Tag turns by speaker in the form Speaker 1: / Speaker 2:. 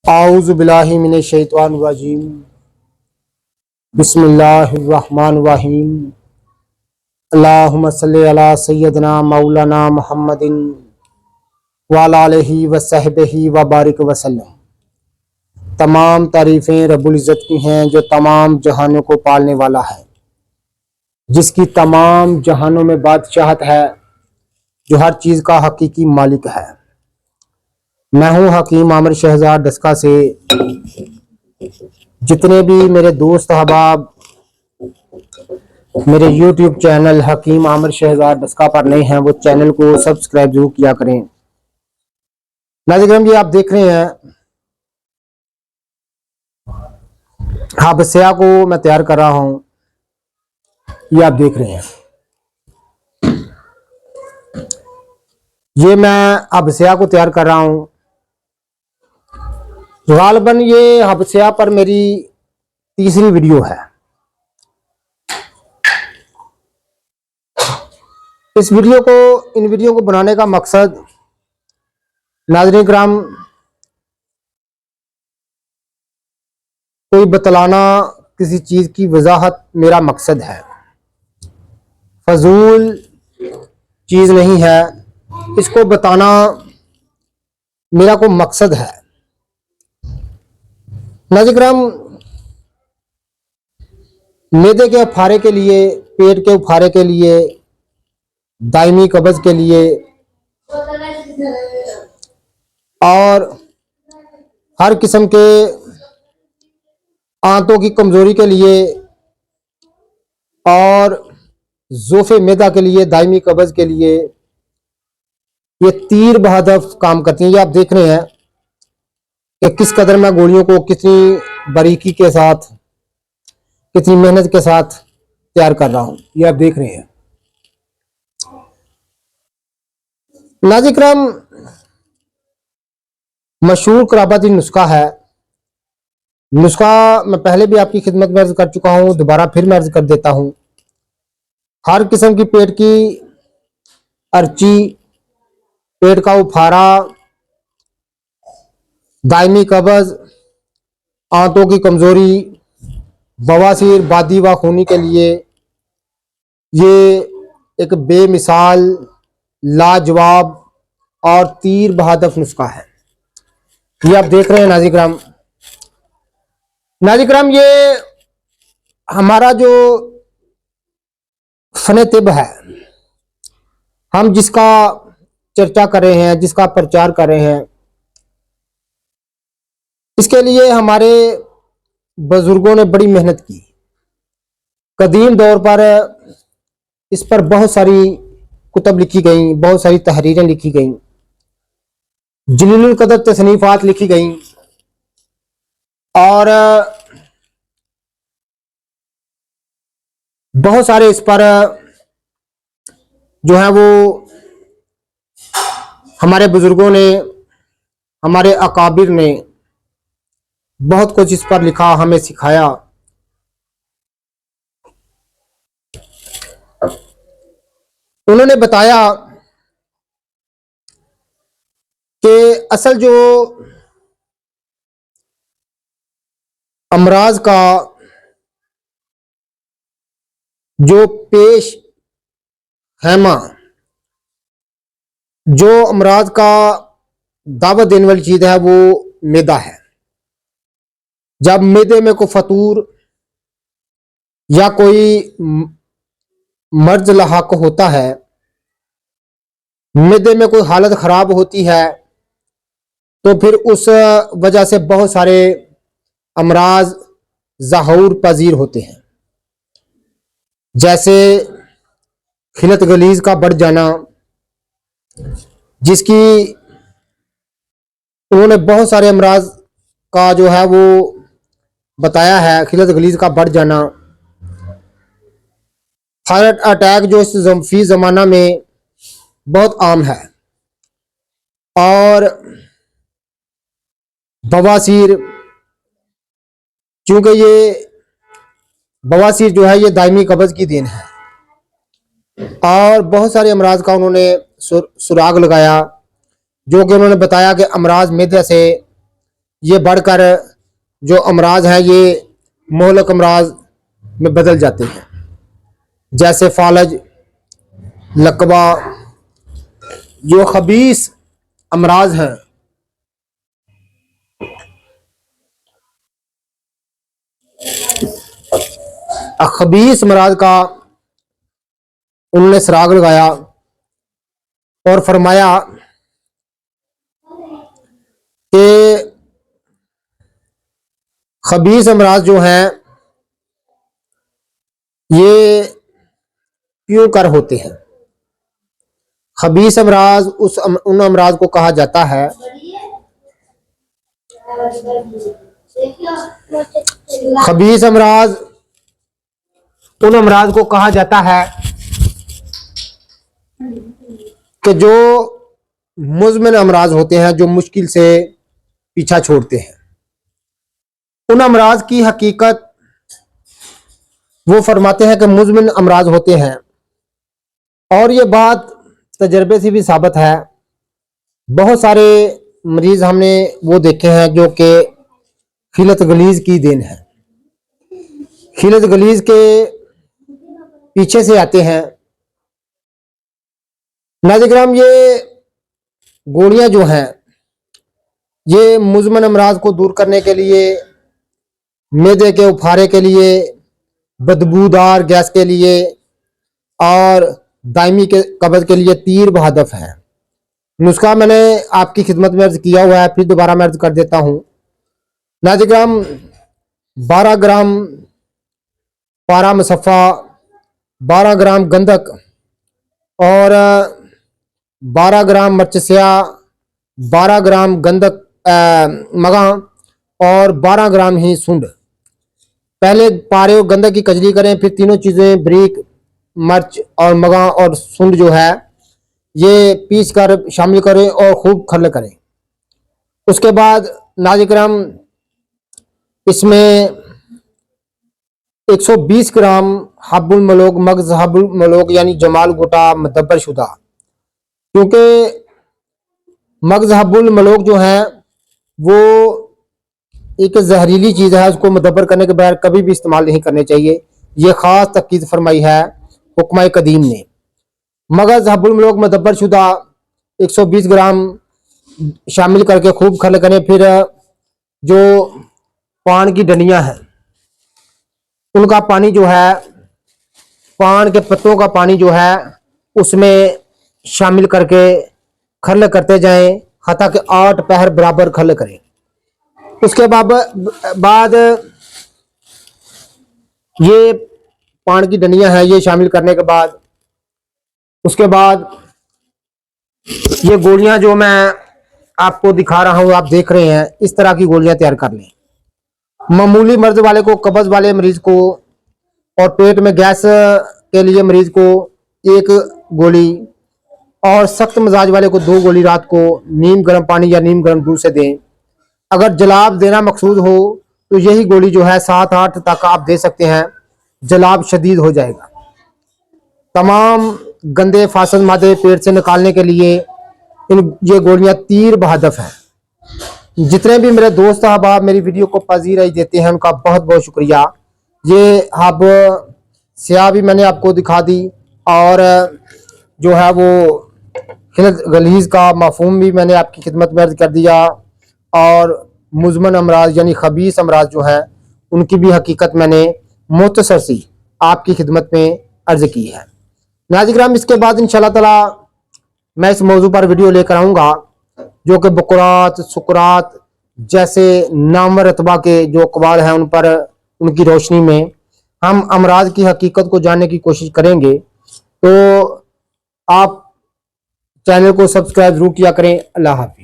Speaker 1: आऊज़ु बिल्लाहि मिनश शैतानिर रजीम। बिस्मिल्लाहिर्रहमानिर्रहीम। अल्लाहुम्मा सल्लि अला सय्यदना मौलाना मुहम्मदिन व अला आलिहि व सहबिहि व बारिक वसल्लम। तमाम तारीफ़ें रब्बुल इज़्ज़त की हैं जो तमाम जहानों को पालने वाला है, जिसकी तमाम जहानों में बादशाहत है, जो हर चीज़ का हकीकी मालिक है। मैं हूँ हकीम आमिर शहजाद डस्का से। जितने भी मेरे दोस्त अहबाब मेरे YouTube चैनल हकीम आमिर शहजाद डस्का पर नए हैं, वो चैनल को सब्सक्राइब जरूर किया करें। नाज़रीन, ये आप देख रहे हैं हाबसिया को मैं तैयार कर रहा हूँ। ये आप देख रहे हैं, ये मैं हाबसिया को तैयार कर रहा हूँ। गालबन ये हाबसिया पर मेरी तीसरी वीडियो है। इन वीडियो को बनाने का मकसद, नाज़रीन किराम, कोई बतलाना किसी चीज़ की वजाहत मेरा मकसद है, फजूल चीज़ नहीं है। इसको बताना मेरा को मकसद है। नाज़रीन किराम, मैदे के उफारे के लिए, पेट के उफारे के लिए, दायमी कब्ज़ के लिए और हर किस्म के आंतों की कमज़ोरी के लिए और ज़ोफ़े मैदा के लिए, दायमी कब्ज़ के लिए ये तीर बहदफ काम करती हैं। ये आप देख रहे हैं कि किस कदर मैं गोलियों को कितनी बारीकी के साथ, कितनी मेहनत के साथ तैयार कर रहा हूं। ये आप देख रहे हैं। नाज़रीन किराम, मशहूर कराबाती नुस्खा है। नुस्खा मैं पहले भी आपकी खिदमत में अर्ज कर चुका हूं, दोबारा फिर मैं अर्ज कर देता हूं। हर किस्म की पेट की अर्ची, पेट का उफारा, दायमी कब्ज़, आंतों की कमज़ोरी, बवासीर, बादी व खूनी के लिए ये एक बेमिसाल, लाजवाब और तीर बहादफ नुस्खा है। ये आप देख रहे हैं नाज़रीन किराम। नाज़रीन किराम, ये हमारा जो फन तिब है, हम जिसका चर्चा कर रहे हैं, जिसका प्रचार कर रहे हैं, इसके लिए हमारे बुजुर्गों ने बड़ी मेहनत की। कदीम दौर पर इस पर बहुत सारी कुतब लिखी गई, बहुत सारी तहरीरें लिखी गई, जलीलुल कदर तसनीफात लिखी गई और बहुत सारे इस पर जो है वो हमारे बुजुर्गों ने, हमारे अकाबिर ने बहुत कुछ इस पर लिखा, हमें सिखाया। उन्होंने बताया कि असल जो अमराज का जो पेश हैमा, जो अमराज का दावत देने वाली चीज है, वो मैदा है। जब मैदे में कोई फतूर या कोई मर्ज लाहक होता है, मैदे में कोई हालत खराब होती है, तो फिर उस वजह से बहुत सारे अमराज ज़हूर पजीर होते हैं, जैसे खिलत गलीज का बढ़ जाना, जिसकी उन्होंने बहुत सारे अमराज का जो है वो बताया है। खिलत गलीज का बढ़ जाना, हार्ट अटैक जो इस फी ज़माना में बहुत आम है, और बवासीर, क्योंकि ये बवासीर जो है ये दायमी कब्ज़ की देन है। और बहुत सारे अमराज का उन्होंने सुराग लगाया, जो कि उन्होंने बताया कि अमराज मैदे से ये बढ़कर जो अमराज हैं ये मोहलक अमराज में बदल जाते हैं, जैसे फालज, लकवा। जो खबीस अमराज हैं, खबीस अमराज का उन्होंने सराग लगाया और फरमाया कि खबीस अमराज जो हैं ये क्यों कर होते हैं। खबीस अमराज उन अमराज को कहा जाता है खबीस अमराज उन अमराज को कहा जाता है कि जो मुज़मिन अमराज होते हैं, जो मुश्किल से पीछा छोड़ते हैं। उन अमराज की हकीकत वो फरमाते हैं कि मुज़मिन अमराज होते हैं, और ये बात तजर्बे से भी साबित है। बहुत सारे मरीज हमने वो देखे हैं जो कि खिलत गलीज की देन है, खिलत गलीज के पीछे से आते हैं। नाज़िर, ये गोलियां जो हैं ये मुज़मिन अमराज को दूर करने के लिए, मैदे के उफारे के लिए, बदबूदार गैस के लिए और दायमी के कब्ज़ के लिए तीर बहदफ है। नुस्खा मैंने आपकी खिदमत में अर्ज किया हुआ है, फिर दोबारा मैं अर्ज कर देता हूँ। नाज़िर, 12 ग्राम पारा मुसफ़ा, 12 ग्राम गंधक और 12 ग्राम मिर्च स्याह, 12 ग्राम गंधक मगा और 12 ग्राम ही सूंड। पहले पारे और गंधक की कजली करें, फिर तीनों चीज़ें बरीक मिर्च और मगा और सूंड जो है ये पीस कर शामिल करें और खूब खल करें। उसके बाद नाज़िर इसमें 120 ग्राम हब्बुल मलोक, मगज़ हब्बुल मलोक यानी जमाल गोटा मुदब्बर शुदा, क्योंकि मगज़ हब्बुल मलोक जो है वो एक जहरीली चीज़ है, उसको मुदब्बर करने के बगैर कभी भी इस्तेमाल नहीं करने चाहिए। ये ख़ास तकीद फरमाई है हुक्मा कदीम ने। मगज़ हब्बुल मलोक मुदब्बर शुदा 120 ग्राम शामिल करके खूब खल करें। फिर जो पान की डंडियाँ हैं उनका पानी जो है, पान के पत्तों का पानी जो है उसमें शामिल करके खल करते जाएं, हत्ता कि 8 पहर बराबर खल करें। उसके बाद ये पान की डंडियां हैं ये शामिल करने के बाद, उसके बाद ये गोलियां जो मैं आपको दिखा रहा हूं, आप देख रहे हैं, इस तरह की गोलियां तैयार कर लें। मामूली मर्ज वाले को, कब्ज वाले मरीज को और पेट में गैस के लिए मरीज को 1 गोली, और सख्त मिजाज वाले को 2 गोली रात को नीम गर्म पानी या नीम गर्म दूध से दें। अगर जलाब देना मकसूद हो तो यही गोली जो है 7-8 तक आप दे सकते हैं, जलाब शदीद हो जाएगा। तमाम गंदे फासद मादे पेट से निकालने के लिए ये गोलियां तीर बहदफ हैं। जितने भी मेरे दोस्त अहबाब मेरी वीडियो को पजीराई देते हैं उनका बहुत बहुत शुक्रिया। ये हब स्याह भी मैंने आपको दिखा दी, और जो है वो खिलत गलीज का मफहूम भी मैंने आपकी खिदमत में अर्ज कर दिया, और मुज़मिन अमराज यानी खबीस अमराज जो है उनकी भी हकीकत मैंने मुख्तसर सी आपकी खिदमत में अर्ज की है। नाज़िर, इसके बाद इंशाअल्लाह ताला मैं इस मौजू पर वीडियो लेकर आऊँगा जो कि बुकरात, सुकरात जैसे नाम रतबा के जो अक़वाल हैं उन पर, उनकी रोशनी में हम अमराज की हकीकत को जानने की कोशिश करेंगे। तो आप चैनल को सब्सक्राइब जरूर किया करें। अल्लाह हाफ़िज़।